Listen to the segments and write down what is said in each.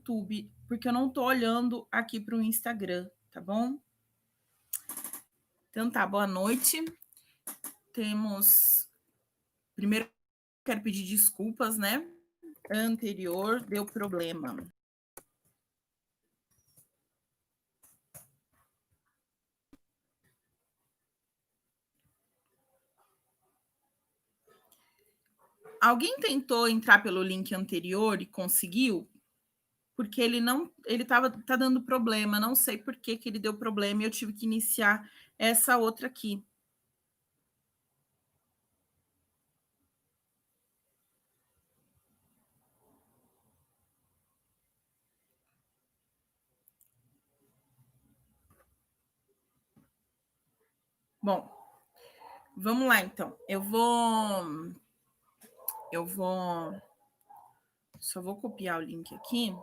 YouTube, porque eu não tô olhando aqui para o Instagram, tá bom? Então tá, boa noite. Primeiro, quero pedir desculpas, né? Anterior deu problema. Alguém tentou entrar pelo link anterior e conseguiu? Porque ele tá dando problema, não sei por que ele deu problema e eu tive que iniciar essa outra aqui. Bom, vamos lá então. Só vou copiar o link aqui.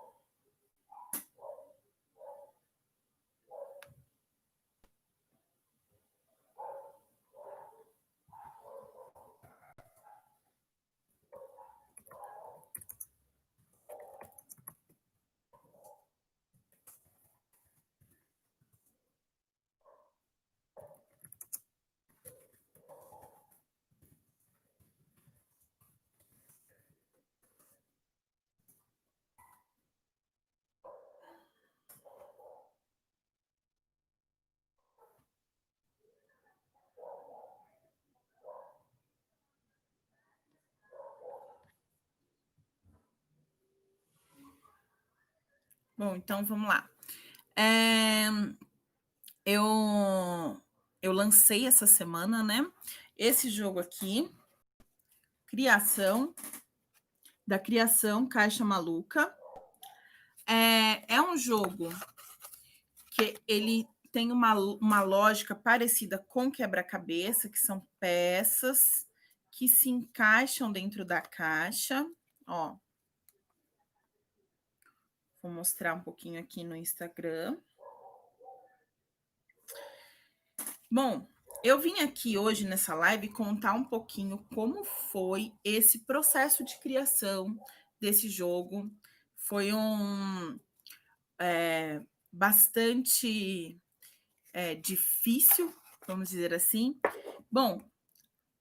Bom, então vamos lá. Eu lancei essa semana, né? Esse jogo aqui, da Criação Caixa Maluca. É um jogo que ele tem uma lógica parecida com quebra-cabeça, que são peças que se encaixam dentro da caixa. Ó, vou mostrar um pouquinho aqui no Instagram. Bom, eu vim aqui hoje nessa live contar um pouquinho como foi esse processo de criação desse jogo. Foi bastante difícil, vamos dizer assim. Bom,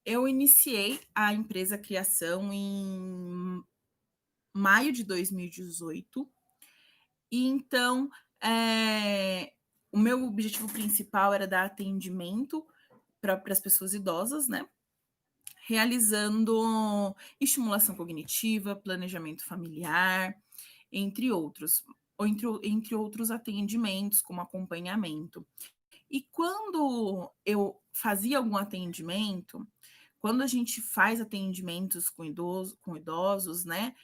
eu iniciei a empresa Criação em maio de 2018. E então, o meu objetivo principal era dar atendimento para as pessoas idosas, né? Realizando estimulação cognitiva, planejamento familiar, entre outros, ou entre outros atendimentos, como acompanhamento. E quando eu fazia algum atendimento, quando a gente faz atendimentos com idosos, né?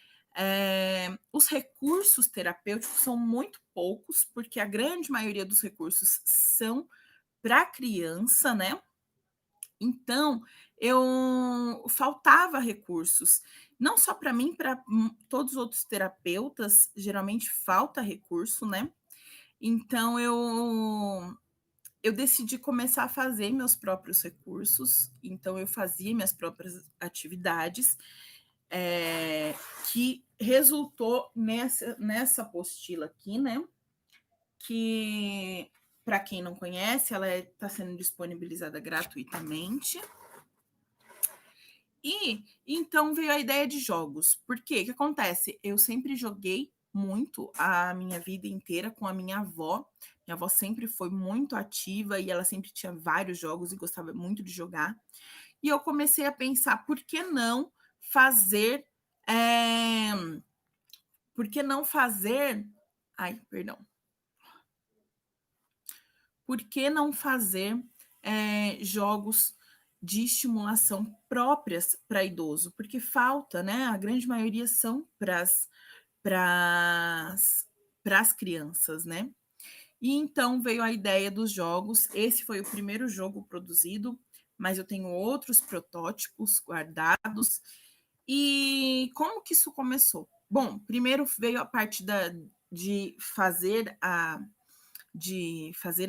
Os recursos terapêuticos são muito poucos, porque a grande maioria dos recursos são para criança, né? Então, eu faltava recursos, não só para mim, para todos os outros terapeutas, geralmente falta recurso, né? Então, eu decidi começar a fazer meus próprios recursos, então eu fazia minhas próprias atividades, que resultou nessa apostila aqui, né? Que, para quem não conhece, ela está sendo disponibilizada gratuitamente. E então veio a ideia de jogos. Por quê? O que acontece? Eu sempre joguei muito a minha vida inteira com a minha avó. Minha avó sempre foi muito ativa e ela sempre tinha vários jogos e gostava muito de jogar. E eu comecei a pensar, por que não fazer. Por que não fazer. Ai, perdão. Por que não fazer jogos de estimulação próprias para idoso? Porque falta, né? A grande maioria são para as crianças, né? E então veio a ideia dos jogos. Esse foi o primeiro jogo produzido, mas eu tenho outros protótipos guardados. E como que isso começou? Bom, primeiro veio a parte de fazer a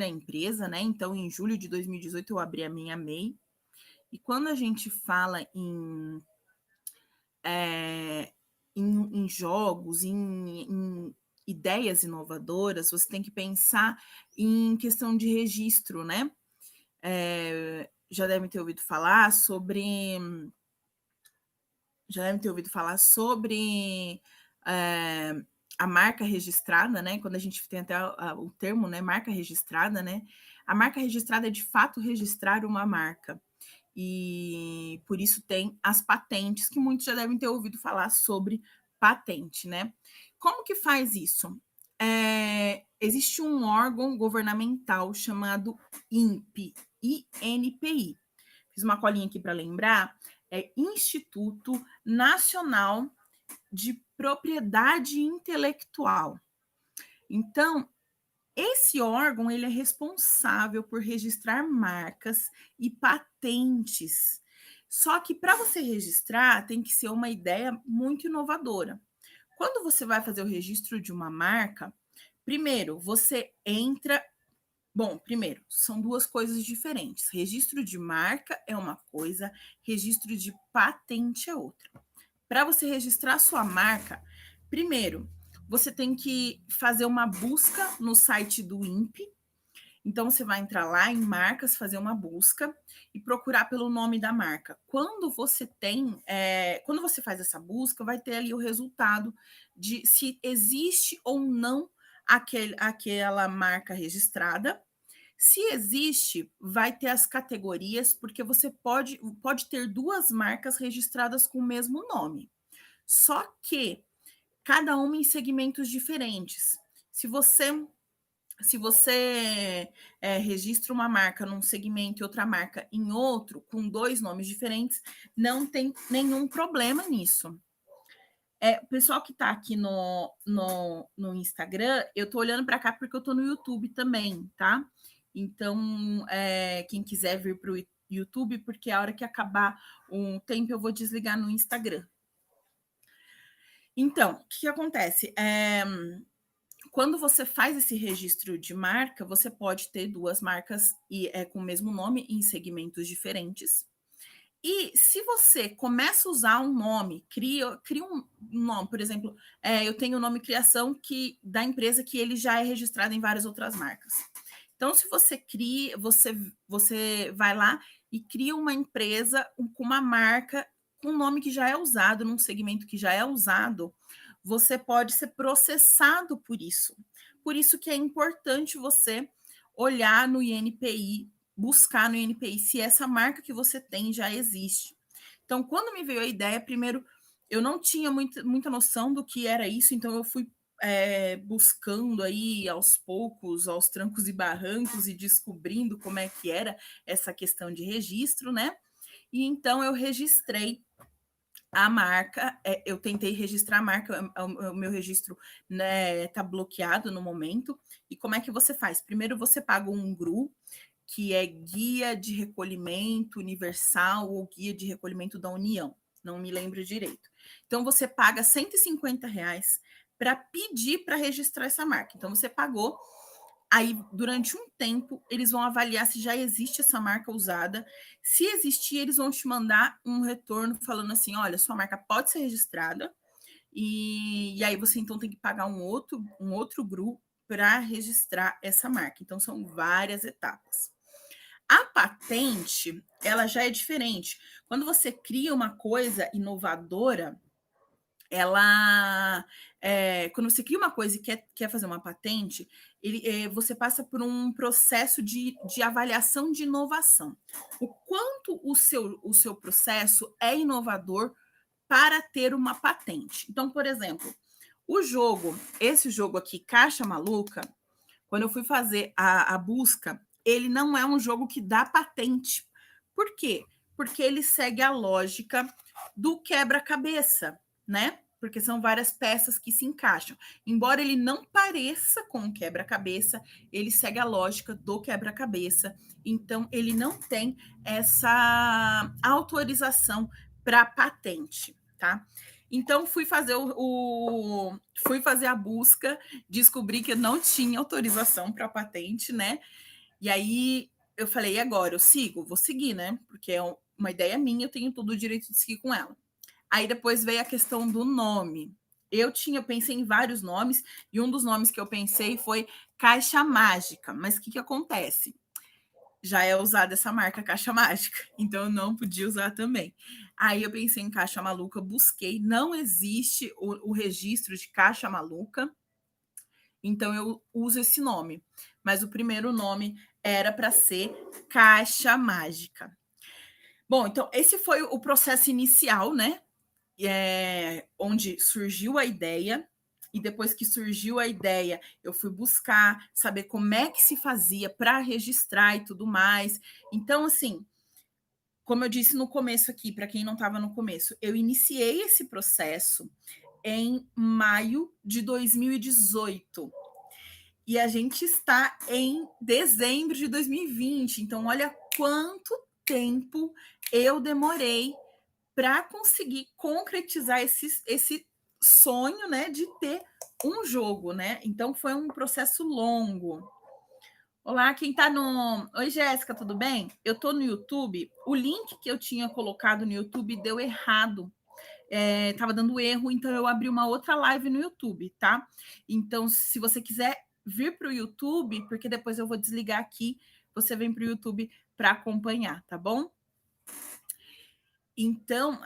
empresa, né? Então, em julho de 2018, eu abri a minha MEI. E quando a gente fala em jogos, em ideias inovadoras, você tem que pensar em questão de registro, né? Já devem ter ouvido falar sobre é, a marca registrada, né? Quando a gente tem até o termo, né? Marca registrada, né? A marca registrada é de fato registrar uma marca. E por isso tem as patentes, que muitos já devem ter ouvido falar sobre patente, né? Como que faz isso? Existe um órgão governamental chamado INPI, INPI. Fiz uma colinha aqui para lembrar, é Instituto Nacional de Propriedade Intelectual. Então, esse órgão ele é responsável por registrar marcas e patentes. Só que para você registrar, tem que ser uma ideia muito inovadora. Quando você vai fazer o registro de uma marca, primeiro você entra. Bom, primeiro, são duas coisas diferentes. Registro de marca é uma coisa, registro de patente é outra. Para você registrar sua marca, primeiro, você tem que fazer uma busca no site do INPE. Então, você vai entrar lá em marcas, fazer uma busca e procurar pelo nome da marca. Quando você faz essa busca, vai ter ali o resultado de se existe ou não aquela marca registrada. Se existe, vai ter as categorias, porque você pode ter duas marcas registradas com o mesmo nome. Só que cada uma em segmentos diferentes. Se você registra uma marca num segmento e outra marca em outro, com dois nomes diferentes, não tem nenhum problema nisso. O pessoal que está aqui no Instagram, eu estou olhando para cá porque eu estou no YouTube também, tá? Então, quem quiser vir para o YouTube, porque a hora que acabar um tempo eu vou desligar no Instagram. Então, o que acontece? Quando você faz esse registro de marca, você pode ter duas marcas com o mesmo nome em segmentos diferentes. E se você começa a usar um nome, cria um nome, por exemplo, eu tenho o nome criação da empresa que ele já é registrado em várias outras marcas. Então, se você cria, você vai lá e cria uma empresa com uma marca com um nome que já é usado, num segmento que já é usado, você pode ser processado por isso. Por isso que é importante você olhar no INPI, buscar no INPI se essa marca que você tem já existe. Então, quando me veio a ideia, primeiro, eu não tinha muita noção do que era isso, então eu fui buscando aí aos poucos, aos trancos e barrancos e descobrindo como é que era essa questão de registro, né? E então eu registrei a marca, eu tentei registrar a marca, o meu registro né, tá bloqueado no momento. E como é que você faz? Primeiro você paga um GRU, que é Guia de Recolhimento Universal ou Guia de Recolhimento da União, não me lembro direito. Então você paga R$ 150 para pedir para registrar essa marca. Então você pagou, aí durante um tempo eles vão avaliar se já existe essa marca usada. Se existir, eles vão te mandar um retorno falando assim: olha, sua marca pode ser registrada, e aí você então tem que pagar um outro grupo para registrar essa marca. Então são várias etapas. A patente, ela já é diferente. Quando você cria uma coisa inovadora, quando você cria uma coisa e quer fazer uma patente, você passa por um processo de avaliação de inovação. O quanto o seu processo é inovador para ter uma patente. Então, por exemplo, esse jogo aqui, Caixa Maluca, quando eu fui fazer a busca, ele não é um jogo que dá patente. Por quê? Porque ele segue a lógica do quebra-cabeça, né? Porque são várias peças que se encaixam. Embora ele não pareça com um quebra-cabeça, ele segue a lógica do quebra-cabeça. Então, ele não tem essa autorização para patente, tá? Então, fui fazer a busca, descobri que eu não tinha autorização para patente, né? E aí eu falei, e agora? Eu sigo? Vou seguir, né? Porque é uma ideia minha, eu tenho todo o direito de seguir com ela. Aí depois veio a questão do nome. eu pensei em vários nomes, e um dos nomes que eu pensei foi Caixa Mágica. Mas o que acontece? Já é usada essa marca Caixa Mágica, então eu não podia usar também. Aí eu pensei em Caixa Maluca, busquei, não existe o registro de Caixa Maluca, então eu uso esse nome. Mas o primeiro nome era para ser Caixa Mágica. Bom, então esse foi o processo inicial, né? Onde surgiu a ideia, e depois que surgiu a ideia, eu fui buscar saber como é que se fazia para registrar e tudo mais. Então, assim, como eu disse no começo aqui, para quem não estava no começo, eu iniciei esse processo em maio de 2018. E a gente está em dezembro de 2020. Então, olha quanto tempo eu demorei para conseguir concretizar esse sonho, né, de ter um jogo, né? Então foi um processo longo. Olá, quem tá no. Oi, Jéssica, tudo bem? Eu tô no YouTube. O link que eu tinha colocado no YouTube deu errado. Tava dando erro, então eu abri uma outra live no YouTube, tá? Então, se você quiser vir para o YouTube, porque depois eu vou desligar aqui, você vem para o YouTube para acompanhar, tá bom? Então,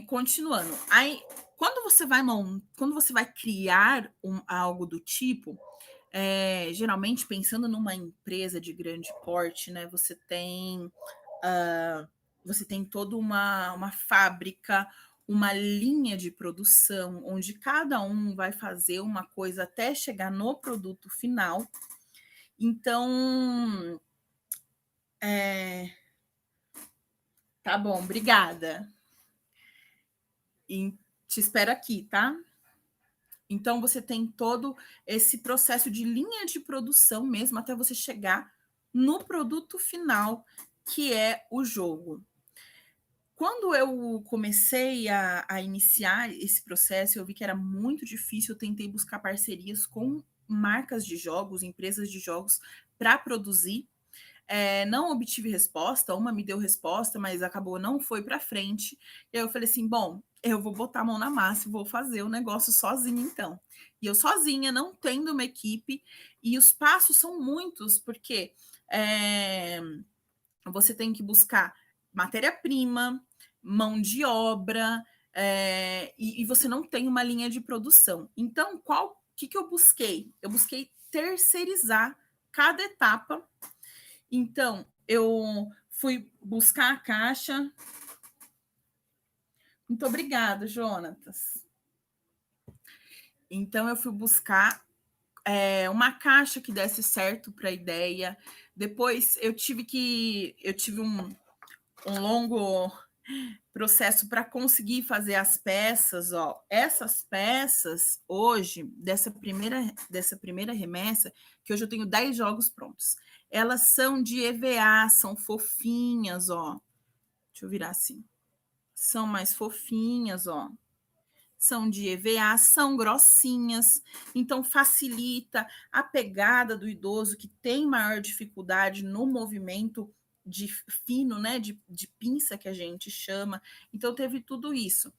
continuando. Aí, quando você vai criar algo do tipo, geralmente pensando numa empresa de grande porte, né? Você tem toda uma fábrica, uma linha de produção, onde cada um vai fazer uma coisa até chegar no produto final. Então, tá bom, obrigada. E te espero aqui, tá? Então, você tem todo esse processo de linha de produção mesmo até você chegar no produto final, que é o jogo. Quando eu comecei a iniciar esse processo, eu vi que era muito difícil. Eu tentei buscar parcerias com marcas de jogos, empresas de jogos, para produzir. Não obtive resposta, uma me deu resposta, mas acabou, não foi para frente. E aí eu falei assim: bom, eu vou botar a mão na massa e vou fazer o negócio sozinha, então. E eu sozinha, não tendo uma equipe, e os passos são muitos, porque você tem que buscar matéria-prima, mão de obra, e você não tem uma linha de produção. Então, que eu busquei? Eu busquei terceirizar cada etapa. Então, eu fui buscar a caixa. Muito obrigada, Jonatas. Então, eu fui buscar uma caixa que desse certo para a ideia. Depois, eu tive um longo processo para conseguir fazer as peças. Ó, essas peças, hoje, dessa primeira remessa, que hoje eu tenho 10 jogos prontos, elas são de EVA, são fofinhas, ó. Deixa eu virar assim. São mais fofinhas, ó. São de EVA, são grossinhas, então facilita a pegada do idoso que tem maior dificuldade no movimento de fino, né, de pinça que a gente chama. Então teve tudo isso.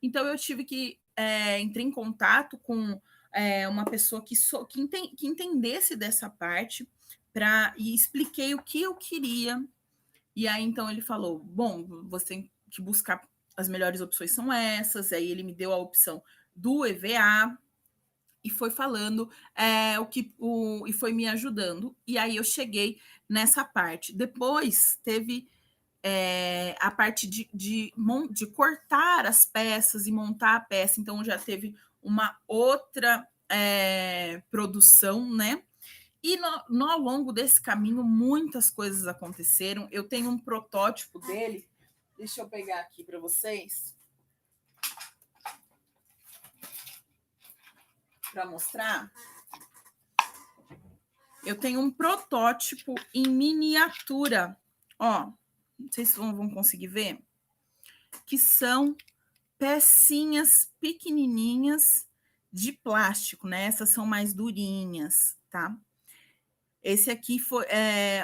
Então eu tive que entrar em contato com uma pessoa que entendesse dessa parte e expliquei o que eu queria. E aí, então, ele falou: bom, você tem que buscar as melhores opções são essas. Aí ele me deu a opção do EVA e foi falando e foi me ajudando. E aí eu cheguei nessa parte. Depois teve a parte de cortar as peças e montar a peça. Então já teve uma outra produção, né? E ao longo desse caminho, muitas coisas aconteceram. Eu tenho um protótipo dele. Deixa eu pegar aqui para vocês. Para mostrar. Eu tenho um protótipo em miniatura. Ó, não sei se vão conseguir ver. Que são pecinhas pequenininhas de plástico, né? Essas são mais durinhas, tá? Esse aqui foi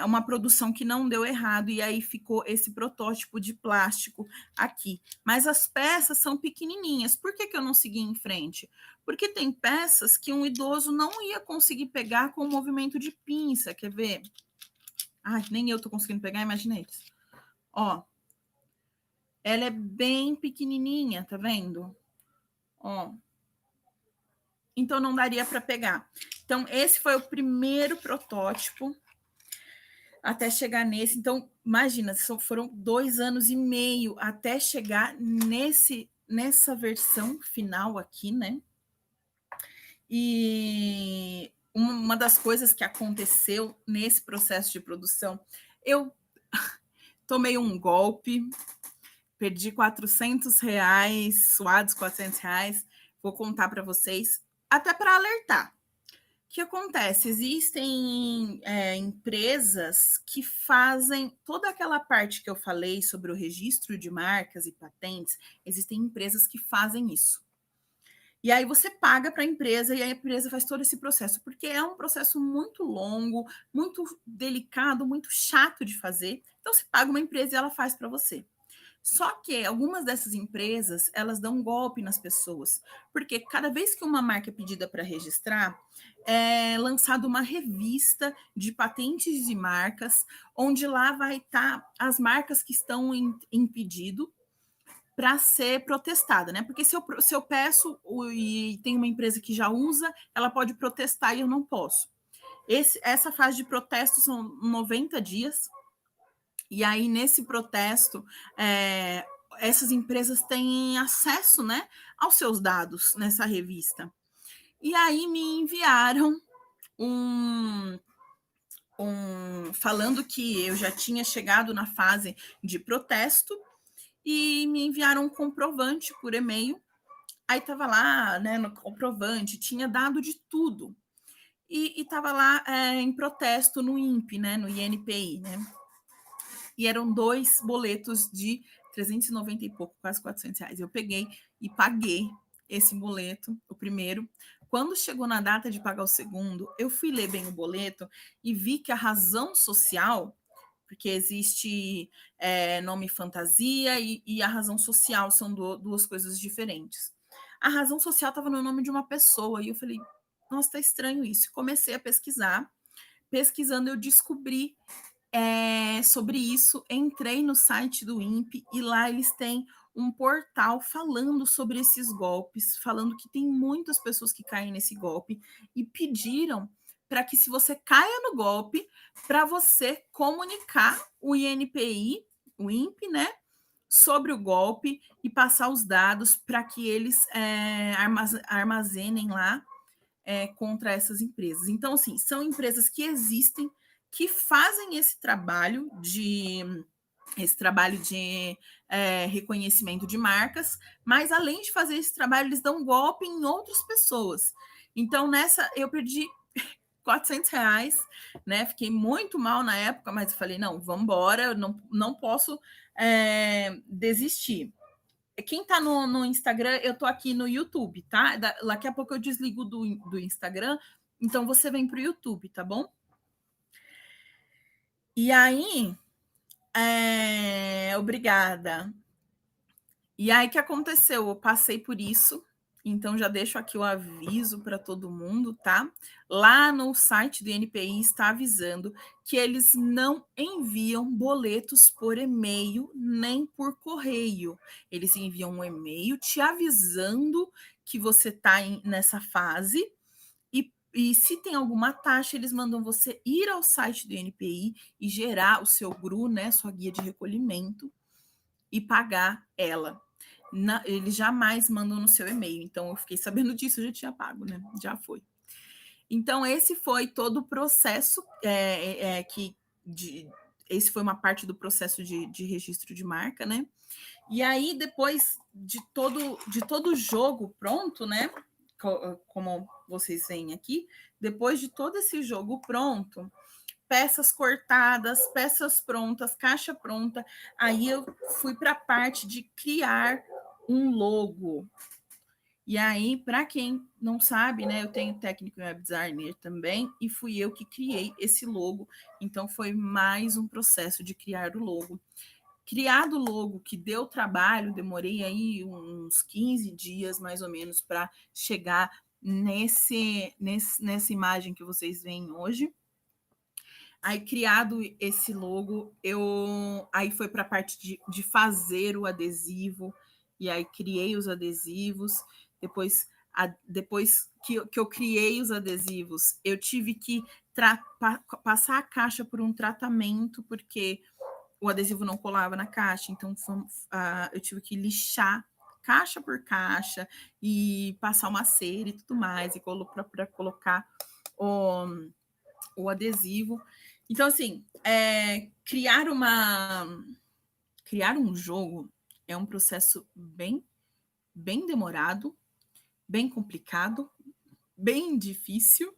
uma produção que não deu errado, e aí ficou esse protótipo de plástico aqui. Mas as peças são pequenininhas. Por que eu não segui em frente? Porque tem peças que um idoso não ia conseguir pegar com o movimento de pinça. Quer ver? Ai, nem eu tô conseguindo pegar, imagina eles. Ó, ela é bem pequenininha, tá vendo? Ó. Então não daria para pegar. Então esse foi o primeiro protótipo até chegar nesse. Então, imagina, foram 2 anos e meio até chegar nessa versão final aqui, né? E uma das coisas que aconteceu nesse processo de produção, eu tomei um golpe, perdi R$ 400, suados R$ 400. Vou contar para vocês, até para alertar. O que acontece? Existem empresas que fazem toda aquela parte que eu falei sobre o registro de marcas e patentes. Existem empresas que fazem isso. E aí você paga para a empresa e a empresa faz todo esse processo, porque é um processo muito longo, muito delicado, muito chato de fazer. Então você paga uma empresa e ela faz para você. Só que algumas dessas empresas, elas dão um golpe nas pessoas, porque cada vez que uma marca é pedida para registrar, é lançada uma revista de patentes de marcas, onde lá vai estar as marcas que estão em pedido para ser protestada, né? Porque se eu peço e tem uma empresa que já usa, ela pode protestar e eu não posso. Essa fase de protesto são 90 dias, e aí, nesse protesto, essas empresas têm acesso, né, aos seus dados nessa revista. E aí me enviaram falando que eu já tinha chegado na fase de protesto e me enviaram um comprovante por e-mail. Aí estava lá, né, no comprovante, tinha dado de tudo. E estava lá em protesto no INPE, né, no INPI, né? E eram 2 boletos de 390 e pouco, quase R$ 400. Eu peguei e paguei esse boleto, o primeiro. Quando chegou na data de pagar o segundo, eu fui ler bem o boleto e vi que a razão social, porque existe nome fantasia e a razão social, são duas coisas diferentes. A razão social estava no nome de uma pessoa e eu falei, nossa, tá estranho isso. Comecei a pesquisar. Pesquisando, eu descobri sobre isso, entrei no site do INPE e lá eles têm um portal falando sobre esses golpes, falando que tem muitas pessoas que caem nesse golpe e pediram para que, se você caia no golpe, para você comunicar o INPI, o INPE, né, sobre o golpe e passar os dados para que eles armazenem lá contra essas empresas. Então, assim, são empresas que existem, que fazem esse trabalho de reconhecimento de marcas, mas além de fazer esse trabalho, eles dão golpe em outras pessoas. Então, nessa, eu perdi R$ 400, né? Fiquei muito mal na época, mas eu falei, não, vamos embora, eu não posso desistir. Quem tá no Instagram, eu tô aqui no YouTube, tá? Daqui a pouco eu desligo do Instagram, então você vem pro YouTube, tá bom? E aí, obrigada. E aí, o que aconteceu? Eu passei por isso, então já deixo aqui o aviso para todo mundo, tá? Lá no site do INPI está avisando que eles não enviam boletos por e-mail nem por correio. Eles enviam um e-mail te avisando que você está nessa fase. E se tem alguma taxa, eles mandam você ir ao site do INPI e gerar o seu GRU, né, sua guia de recolhimento, e pagar ela. Eles jamais mandam no seu e-mail. Então, eu fiquei sabendo disso, eu já tinha pago, né? Já foi. Então, esse foi todo o processo esse foi uma parte do processo de registro de marca, né? E aí, depois de todo o jogo pronto, né? Como vocês veem aqui, depois de todo esse jogo pronto, peças cortadas, peças prontas, caixa pronta. Aí eu fui para a parte de criar um logo. E aí, para quem não sabe, né, eu tenho técnico em web designer também, e fui eu que criei esse logo. Então, foi mais um processo de criar o logo. Criado o logo que deu trabalho, demorei aí uns 15 dias mais ou menos para chegar nessa imagem que vocês veem hoje. Aí, criado esse logo, aí foi para a parte de fazer o adesivo, e aí criei os adesivos. Depois que eu criei os adesivos, eu tive que passar a caixa por um tratamento, porque o adesivo não colava na caixa, então eu tive que lixar caixa por caixa e passar uma cera e tudo mais, e para colocar o, o adesivo. Então, assim, criar um jogo é um processo bem demorado, bem complicado, bem difícil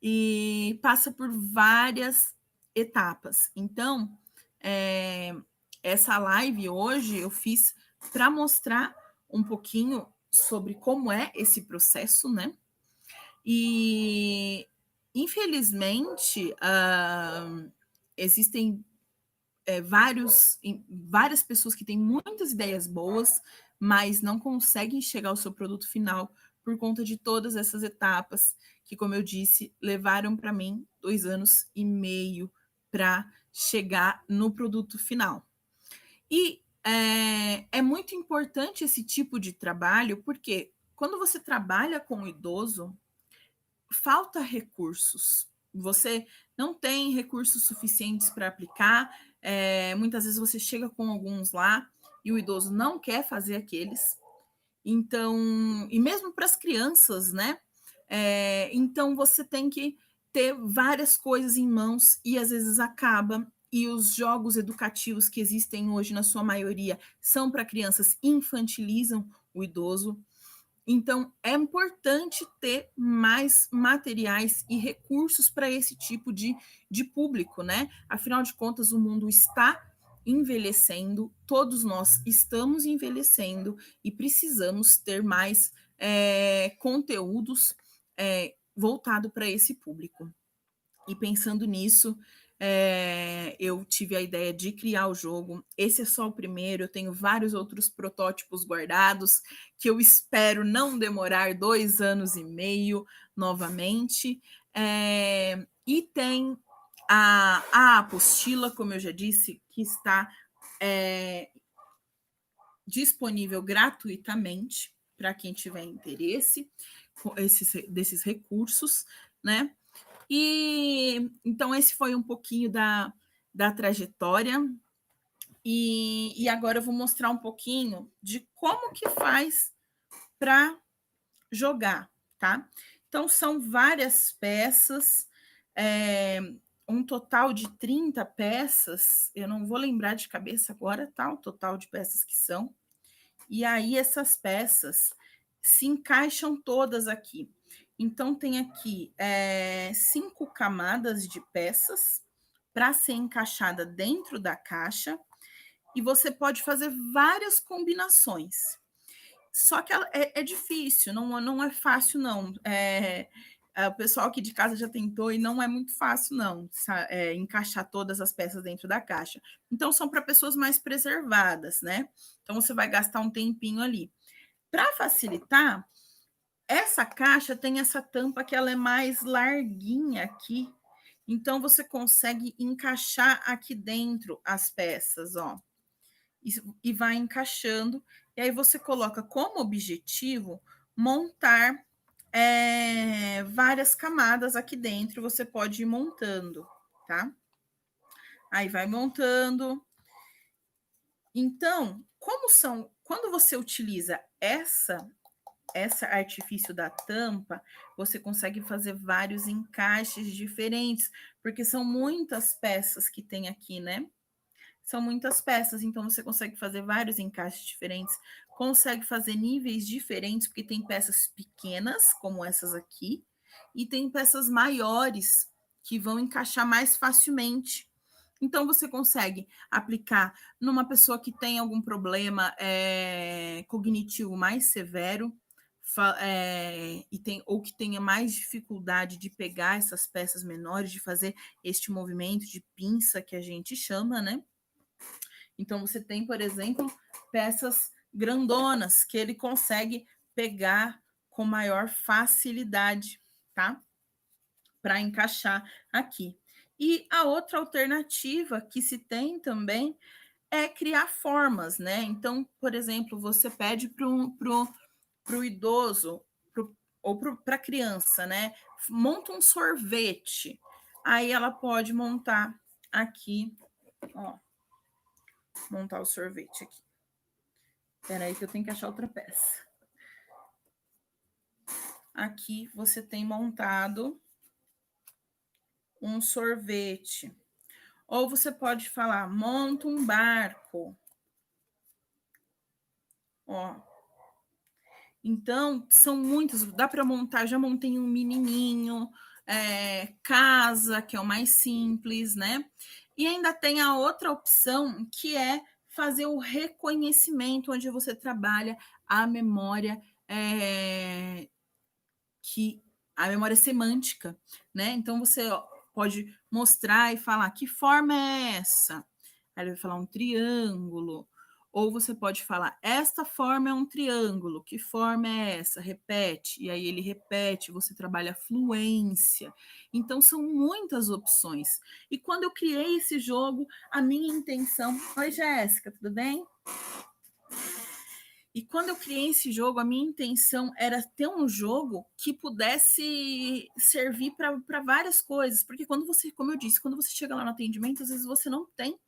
e passa por várias etapas. Então, essa live hoje eu fiz para mostrar um pouquinho sobre como é esse processo, né? E infelizmente existem várias pessoas que têm muitas ideias boas, mas não conseguem chegar ao seu produto final por conta de todas essas etapas que, como eu disse, levaram para mim 2 anos e meio para chegar no produto final. E é muito importante esse tipo de trabalho, porque quando você trabalha com o idoso, falta recursos. Você não tem recursos suficientes para aplicar. Muitas vezes você chega com alguns lá e o idoso não quer fazer aqueles. Então, e mesmo para as crianças, né? Então você tem que ter várias coisas em mãos e às vezes acaba. E os jogos educativos que existem hoje, na sua maioria, são para crianças, infantilizam o idoso. Então, é importante ter mais materiais e recursos para esse tipo de público, né? Afinal de contas, o mundo está envelhecendo, todos nós estamos envelhecendo e precisamos ter mais conteúdos voltado para esse público. E pensando nisso, eu tive a ideia de criar o jogo. Esse é só o primeiro, eu tenho vários outros protótipos guardados, que eu espero não demorar 2 anos e meio novamente. E tem a apostila, como eu já disse, que está disponível gratuitamente para quem tiver interesse desses recursos, né? E então esse foi um pouquinho da trajetória. E agora eu vou mostrar um pouquinho de como que faz para jogar, tá? Então são várias peças, um total de 30 peças. Eu não vou lembrar de cabeça agora, tá? O total de peças que são. E aí essas peças se encaixam todas aqui. Então, tem aqui 5 camadas de peças para ser encaixada dentro da caixa, e você pode fazer várias combinações. Só que é difícil, não é fácil, não. O pessoal aqui de casa já tentou e não é muito fácil, não, encaixar todas as peças dentro da caixa. Então, são para pessoas mais preservadas, né? Então, você vai gastar um tempinho ali. Para facilitar, essa caixa tem essa tampa que ela é mais larguinha aqui, então você consegue encaixar aqui dentro as peças, ó, e vai encaixando, e aí você coloca como objetivo montar várias camadas aqui dentro, você pode ir montando, tá? Aí vai montando. Então, quando você utiliza essa artifício da tampa, você consegue fazer vários encaixes diferentes, porque são muitas peças que tem aqui, né? São muitas peças, então você consegue fazer vários encaixes diferentes, consegue fazer níveis diferentes, porque tem peças pequenas, como essas aqui, e tem peças maiores que vão encaixar mais facilmente. Então, você consegue aplicar numa pessoa que tem algum problema cognitivo mais severo, ou que tenha mais dificuldade de pegar essas peças menores, de fazer este movimento de pinça que a gente chama, né? Então você tem, por exemplo, peças grandonas que ele consegue pegar com maior facilidade, tá? Para encaixar aqui. E a outra alternativa que se tem também é criar formas, né? Então, por exemplo, você pede para o idoso ou para a criança, né? Monta um sorvete. Aí ela pode montar aqui, ó, montar o sorvete aqui. Espera aí que eu tenho que achar outra peça. Aqui você tem montado um sorvete. Ou você pode falar, monta um barco. Ó. Então, são muitos. Dá para montar, já montei um menininho, casa, que é o mais simples, né? E ainda tem a outra opção, que é fazer o reconhecimento, onde você trabalha a memória a memória semântica, né? Então você pode mostrar e falar que forma é essa? Aí ele vai falar um triângulo. Ou você pode falar, esta forma é um triângulo, que forma é essa? Repete. E aí ele repete, você trabalha a fluência. Então são muitas opções. E quando eu criei esse jogo, a minha intenção. Oi, Jéssica, tudo bem? E quando eu criei esse jogo, a minha intenção era ter um jogo que pudesse servir para várias coisas. Porque quando você, como eu disse, quando você chega lá no atendimento, às vezes você não tem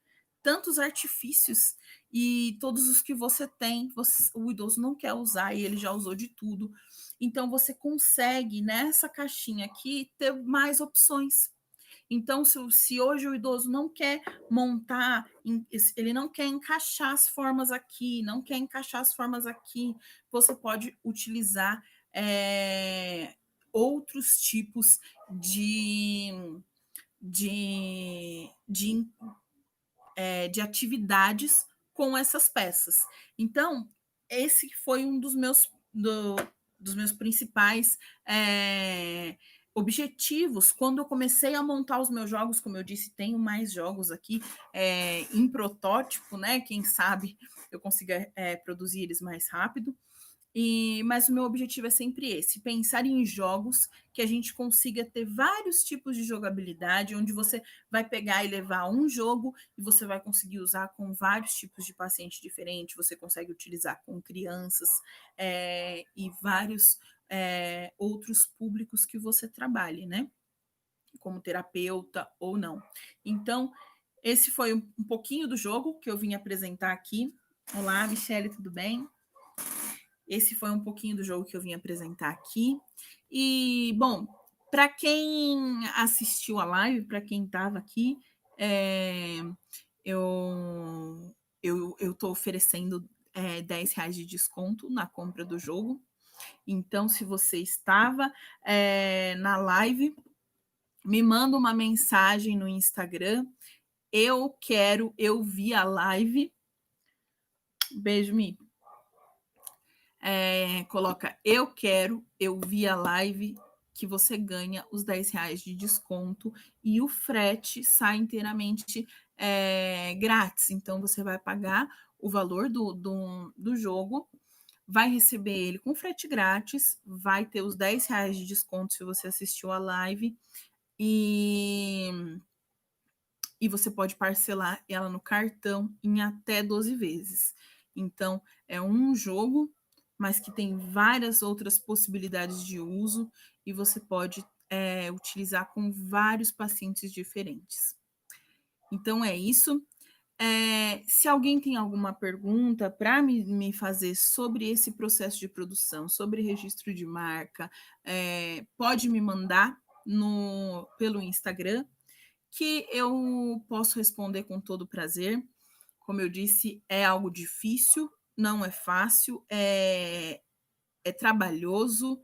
tantos artifícios e todos os que você tem, o idoso não quer usar e ele já usou de tudo. Então você consegue nessa caixinha aqui ter mais opções. Então, se hoje o idoso não quer montar, ele não quer encaixar as formas aqui, não quer encaixar as formas aqui, você pode utilizar outros tipos de atividades com essas peças. Então, esse foi um dos meus principais objetivos quando eu comecei a montar os meus jogos. Como eu disse, tenho mais jogos aqui em protótipo, né? Quem sabe eu consiga produzir eles mais rápido. Mas o meu objetivo é sempre esse: pensar em jogos que a gente consiga ter vários tipos de jogabilidade, onde você vai pegar e levar um jogo e você vai conseguir usar com vários tipos de paciente diferentes, você consegue utilizar com crianças e vários outros públicos que você trabalhe, né? Como terapeuta ou não. Então, esse foi um pouquinho do jogo que eu vim apresentar aqui. Olá, Michele, tudo bem? Esse foi um pouquinho do jogo que eu vim apresentar aqui. E, bom, para quem assistiu a live, para quem estava aqui, eu estou oferecendo R$10 de desconto na compra do jogo. Então, se você estava na live, me manda uma mensagem no Instagram. Eu vi a live. Beijo, Mi. Coloca eu vi a live, que você ganha os R$10 de desconto e o frete sai inteiramente grátis. Então você vai pagar o valor do jogo, vai receber ele com frete grátis, vai ter os R$10 de desconto se você assistiu a live e você pode parcelar ela no cartão em até 12 vezes. Então, é um jogo, mas que tem várias outras possibilidades de uso e você pode utilizar com vários pacientes diferentes. Então, é isso. Se alguém tem alguma pergunta para me fazer sobre esse processo de produção, sobre registro de marca, pode me mandar pelo Instagram, que eu posso responder com todo prazer. Como eu disse, é algo difícil, não é fácil, é trabalhoso.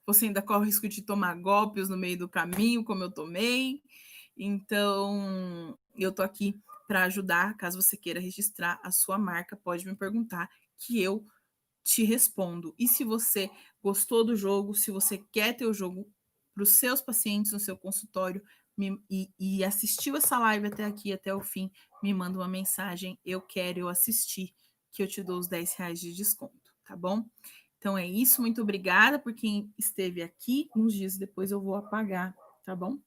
Você ainda corre o risco de tomar golpes no meio do caminho, como eu tomei. Então, eu tô aqui para ajudar. Caso você queira registrar a sua marca, pode me perguntar, que eu te respondo. E se você gostou do jogo, se você quer ter o jogo para os seus pacientes no seu consultório e assistiu essa live até aqui, até o fim, me manda uma mensagem, eu quero, eu assisti, que eu te dou os R$ 10 de desconto, tá bom? Então é isso, muito obrigada por quem esteve aqui. Uns dias depois eu vou apagar, tá bom?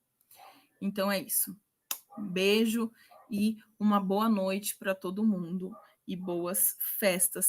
Então é isso. Um beijo e uma boa noite para todo mundo e boas festas